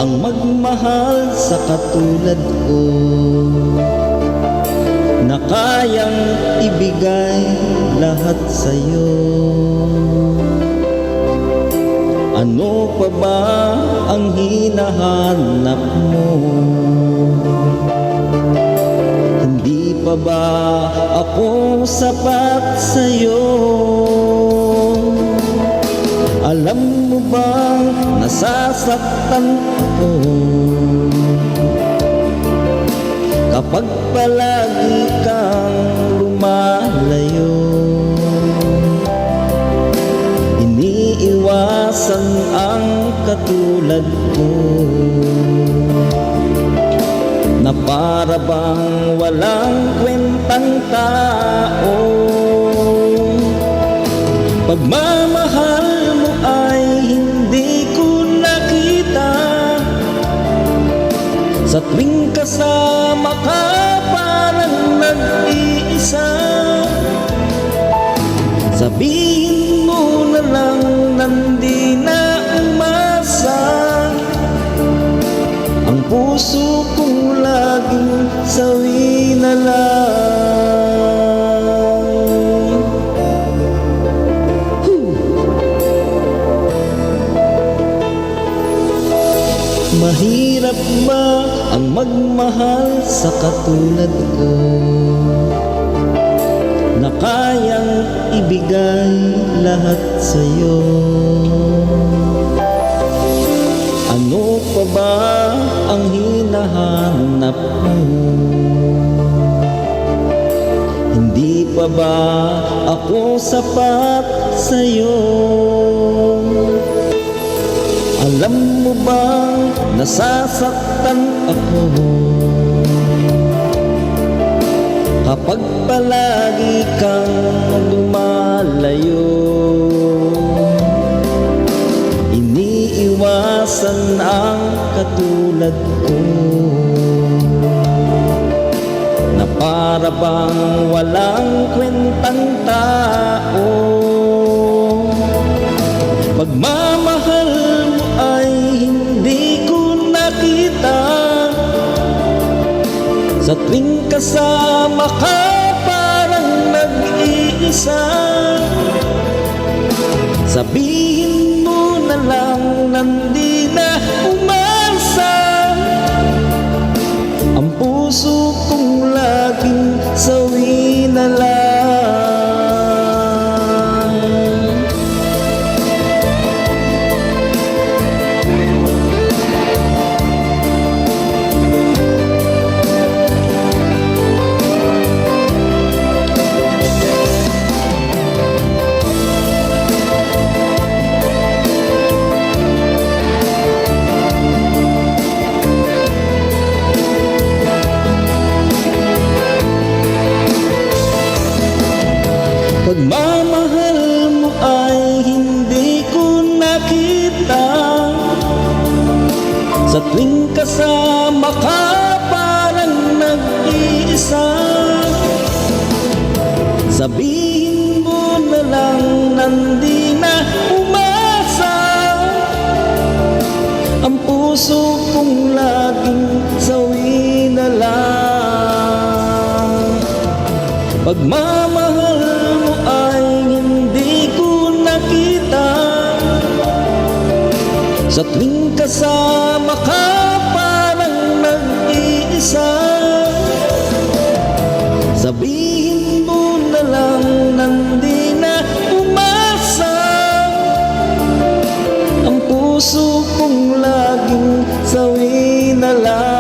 ang magmahal sa katulad ko, na kayang ibigay lahat sa'yo. Ano pa ba ang hinahanap mo? Hindi pa ba ako sapat sa'yo? Alam mo bang nasasaktan ako kapag palagi kang lumalayo? Iniiwasan ang katulad ko, na para bang walang kwentang tao. Pagmamahal mo ay hindi ko nakita, sa tuwing kasama ka parang nag-iisa. Sabihin mo na lang nandi na umasa, ang puso kong laging sawi na lang. Mahirap ba ang magmahal sa katulad ko, na kayang ibigay lahat sa'yo? Ano pa ba ang hinahanap mo? Hindi pa ba ako sapat sa'yo? Alam mo bang nasasaktan ako kapag palagi kang lumalayo? Iniiwasan ang katulad ko, na para bang walang kwentang tao. Pagmamahal mo ay hindi ko nakita, sa tuwing kasama ka parang nag-iisa. Sabihin mo na lang nandi na umasa, ang puso kong laging sawi na lang. Pagmamahal mo ay hindi ko nakita, sa tuwing kasama ka parang nag-iisa. Sabihin mo na lang nandi na umasa, ang puso kong laging sawi na lang. Pagmamahal mo ay hindi ko nakita, sa tuwing kasama ka parang nag-iisa. Sabihin mo na lang nandi na umasa, ang puso kong laging sawi na lang.